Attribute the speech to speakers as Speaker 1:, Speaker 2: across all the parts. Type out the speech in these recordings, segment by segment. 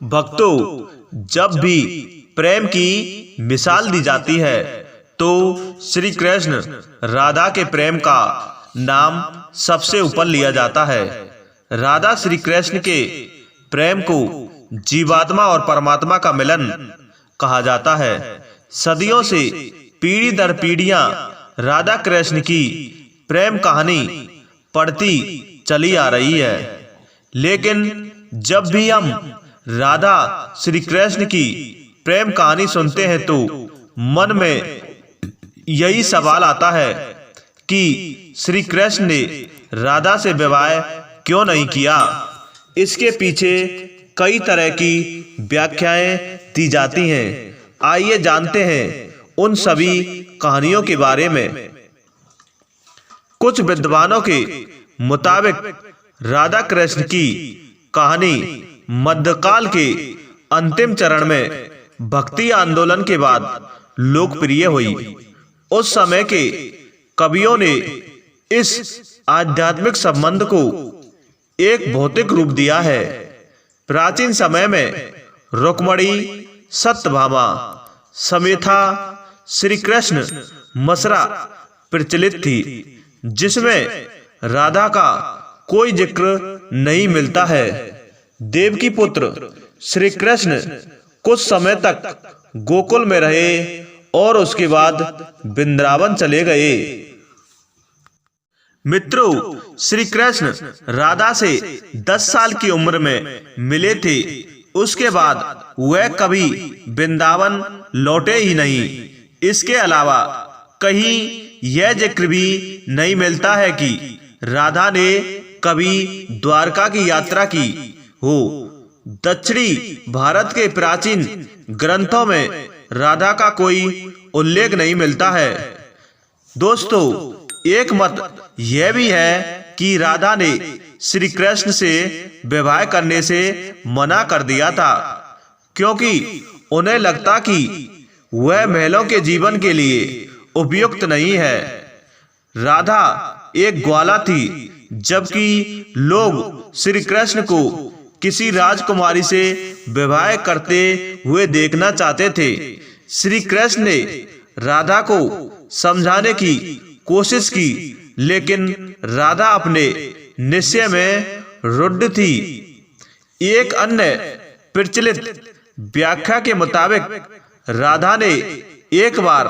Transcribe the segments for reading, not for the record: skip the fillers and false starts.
Speaker 1: भक्तों, जब भी प्रेम की मिसाल दी जाती है तो श्री कृष्ण राधा के प्रेम का नाम सबसे ऊपर लिया जाता है। राधा श्री कृष्ण के प्रेम को जीवात्मा और परमात्मा का मिलन कहा जाता है। सदियों से पीढ़ी दर पीढ़ियां राधा कृष्ण की प्रेम कहानी पढ़ती चली आ रही है, लेकिन जब भी हम राधा श्री कृष्ण की प्रेम कहानी सुनते हैं तो मन में यही सवाल आता है कि श्री कृष्ण ने राधा से विवाह क्यों नहीं किया। इसके पीछे कई तरह की व्याख्याएं दी जाती हैं। आइए जानते हैं उन सभी कहानियों के बारे में। कुछ विद्वानों के मुताबिक राधा कृष्ण की कहानी मध्यकाल के अंतिम चरण में भक्ति आंदोलन के बाद लोकप्रिय हुई। उस समय के कवियों ने इस आध्यात्मिक संबंध को एक भौतिक रूप दिया है। प्राचीन समय में रुक्मिणी, सत्यभामा, समेथा, श्री कृष्ण मसरा प्रचलित थी, जिसमें राधा का कोई जिक्र नहीं मिलता है। देवकी पुत्र श्री कृष्ण कुछ समय तक गोकुल में रहे और उसके बाद वृंदावन चले गए। मित्रों, श्री कृष्ण राधा से 10 साल की उम्र में मिले थे। उसके बाद वह कभी वृंदावन लौटे ही नहीं। इसके अलावा कहीं यह जिक्र भी नहीं मिलता है कि राधा ने कभी द्वारका की यात्रा की हो। दक्षिणी भारत के प्राचीन ग्रंथों में राधा का कोई उल्लेख नहीं मिलता है। दोस्तों, एक मत यह भी है कि राधा ने श्री कृष्ण से विवाह करने से मना कर दिया था, क्योंकि उन्हें लगता कि वह महलों के जीवन के लिए उपयुक्त नहीं है। राधा एक ग्वाला थी, जबकि लोग श्री कृष्ण को किसी राजकुमारी से विवाह करते हुए देखना चाहते थे। श्री कृष्ण ने राधा को समझाने की कोशिश की, लेकिन राधा अपने निश्चय में रुद्ध थी। एक अन्य प्रचलित व्याख्या के मुताबिक राधा ने एक बार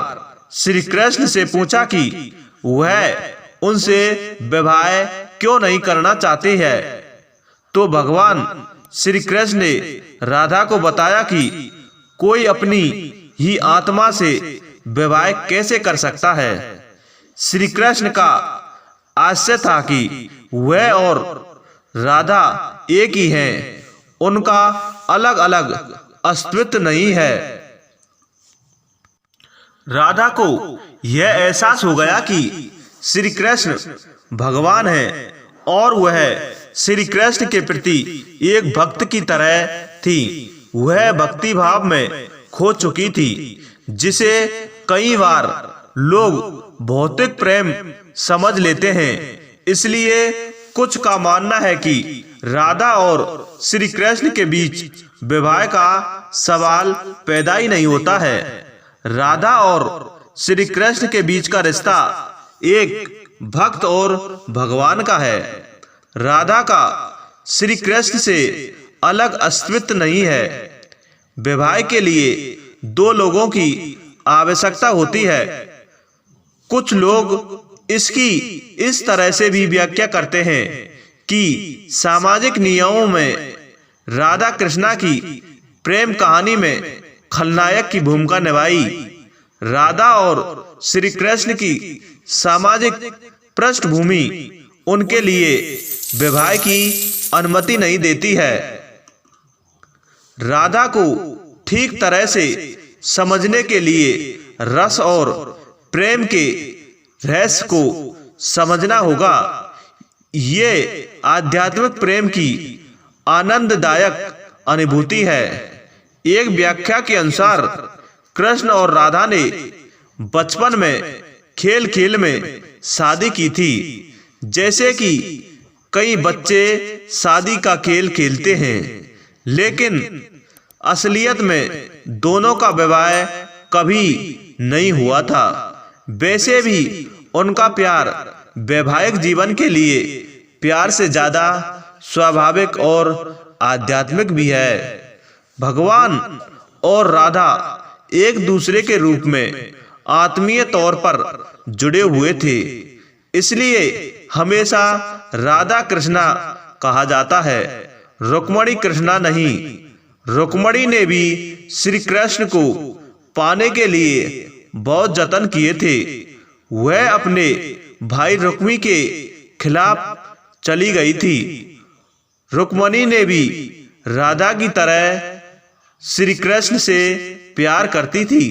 Speaker 1: श्री कृष्ण से पूछा कि वह उनसे विवाह क्यों नहीं करना चाहती है, तो भगवान श्री कृष्ण ने राधा को बताया कि कोई अपनी ही आत्मा से विवाह कैसे कर सकता है। श्री कृष्ण का आशय था कि वह और राधा एक ही हैं, उनका अलग अलग अस्तित्व नहीं है। राधा को यह एहसास हो गया कि श्री कृष्ण भगवान हैं और वह श्री कृष्ण के प्रति एक भक्त की तरह थी। वह भक्ति भाव में खो चुकी थी, जिसे कई बार लोग भौतिक प्रेम समझ लेते हैं। इसलिए कुछ का मानना है कि राधा और श्री कृष्ण के बीच विवाह का सवाल पैदा ही नहीं होता है। राधा और श्री कृष्ण के बीच का रिश्ता एक भक्त और भगवान का है। राधा का श्री कृष्ण से अलग अस्तित्व नहीं है। विवाह के लिए दो लोगों की आवश्यकता होती है। कुछ लोग इसकी इस तरह से भी व्याख्या करते हैं कि सामाजिक नियमों में राधा कृष्णा की प्रेम कहानी में खलनायक की भूमिका निभाई। राधा और श्री कृष्ण की सामाजिक पृष्ठभूमि उनके लिए विवाह की अनुमति नहीं देती है। राधा को ठीक तरह से समझने के लिए रस और प्रेम के रहस्य को समझना होगा। ये आध्यात्मिक प्रेम की आनंददायक अनुभूति है। एक व्याख्या के अनुसार कृष्ण और राधा ने बचपन में खेल खेल में शादी की थी, जैसे कि कई बच्चे शादी का खेल खेलते हैं। लेकिन असलियत में दोनों का विवाह कभी नहीं हुआ था। वैसे भी उनका प्यार वैवाहिक जीवन के लिए प्यार से ज्यादा स्वाभाविक और आध्यात्मिक भी है। भगवान और राधा एक दूसरे के रूप में आत्मीय तौर पर जुड़े हुए थे, इसलिए हमेशा राधा कृष्णा कहा जाता है, रुक्मिणी कृष्णा नहीं। रुक्मिणी ने भी श्री कृष्ण को पाने के लिए बहुत जतन किए थे। वह अपने भाई रुक्मी के खिलाफ चली गई थी। रुक्मिणी ने भी राधा की तरह श्री कृष्ण से प्यार करती थी।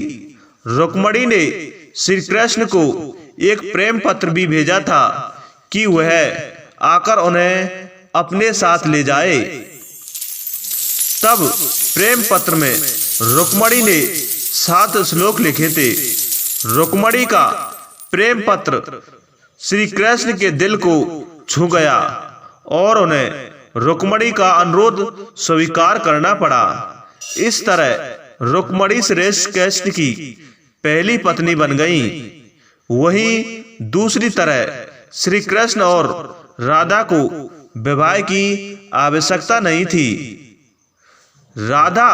Speaker 1: रुक्मिणी ने श्री कृष्ण को एक प्रेम पत्र भी भेजा था कि वह आकर उन्हें अपने साथ ले जाए। तब प्रेम पत्र में रुक्मिणी ने 7 श्लोक लिखे थे। रुक्मिणी का प्रेम पत्र श्री कृष्ण के दिल को छू गया और उन्हें रुक्मिणी का अनुरोध स्वीकार करना पड़ा। इस तरह रुक्मिणी श्रेष्ठ कृष्ण की पहली पत्नी बन गई। वहीं दूसरी तरह श्री कृष्ण और राधा को विवाह की आवश्यकता नहीं थी। राधा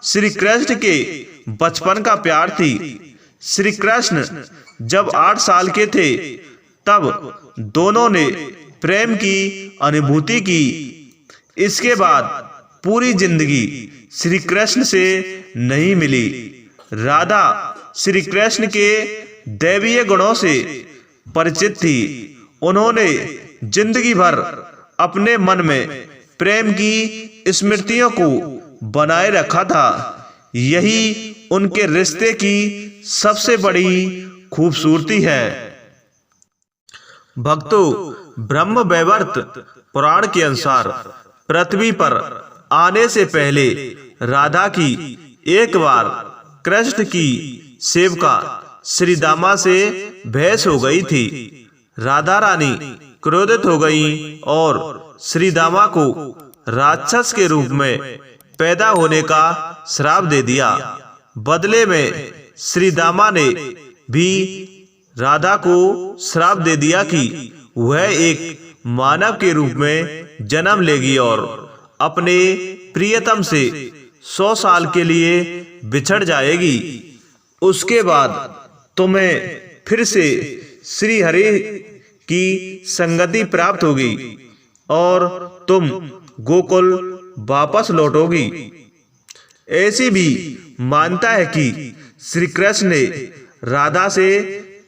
Speaker 1: श्री कृष्ण के बचपन का प्यार थी। श्री कृष्ण जब 8 साल के थे तब दोनों ने प्रेम की अनुभूति की। इसके बाद पूरी जिंदगी श्री कृष्ण से नहीं मिली। राधा श्री कृष्ण के दैवीय गुणों से परिचित थी। उन्होंने जिंदगी भर अपने मन में प्रेम की स्मृतियों को बनाए रखा था। यही उनके रिश्ते की सबसे बड़ी खूबसूरती है। भक्तों, ब्रह्म वैवर्त पुराण के अनुसार पृथ्वी पर आने से पहले राधा की एक बार कृष्ण की सेविका श्री दामा से बहस हो गई थी। राधा रानी क्रोधित हो गई और श्री दामा को राक्षस के रूप में पैदा होने का श्राप दे दिया। बदले में श्री दामा ने भी राधा को श्राप दे दिया कि वह एक मानव के रूप में जन्म लेगी और अपने प्रियतम से 100 साल के लिए बिछड़ जाएगी। उसके बाद तुम्हें फिर से श्री हरि की संगति प्राप्त होगी और तुम गोकुल वापस लौटोगी। ऐसी भी मानता है कि श्री कृष्ण ने राधा से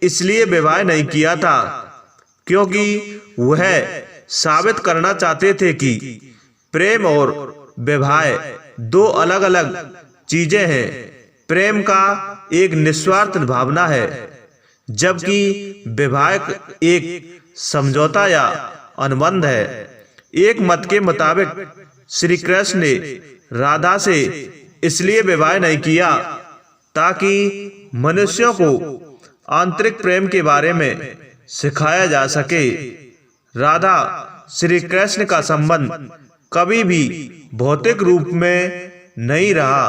Speaker 1: इसलिए विवाह नहीं किया था क्योंकि वह साबित करना चाहते थे कि प्रेम और विवाह 2 अलग अलग चीजें हैं। प्रेम का एक निस्वार्थ भावना है, जबकि विवाह एक समझौता या अनुबंध है। एक मत के मुताबिक श्री कृष्ण ने राधा से इसलिए विवाह नहीं किया ताकि मनुष्यों को आंतरिक प्रेम के बारे में सिखाया जा सके। राधा श्री कृष्ण का संबंध कभी भी भौतिक रूप में नहीं रहा,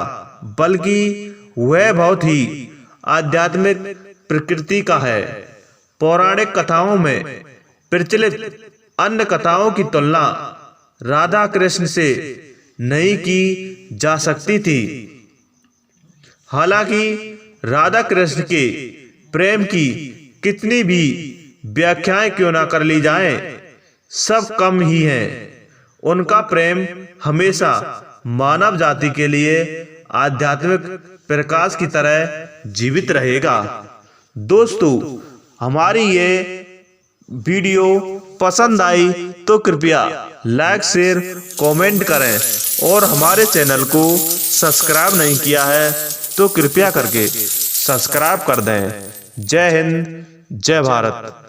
Speaker 1: बल्कि वह बहुत ही आध्यात्मिक प्रकृति का है। पौराणिक कथाओं में प्रचलित अन्य कथाओं की तुलना राधा कृष्ण से नहीं की जा सकती थी। हालांकि राधा कृष्ण के प्रेम की कितनी भी व्याख्याएं क्यों ना कर ली जाएं, सब कम ही हैं। उनका प्रेम हमेशा मानव जाति के लिए आध्यात्मिक प्रकाश की तरह जीवित रहेगा। दोस्तों, हमारी ये वीडियो पसंद आई तो कृपया लाइक, शेयर, कमेंट करें और हमारे चैनल को सब्सक्राइब नहीं किया है तो कृपया करके सब्सक्राइब कर दें। जय हिंद, जय भारत।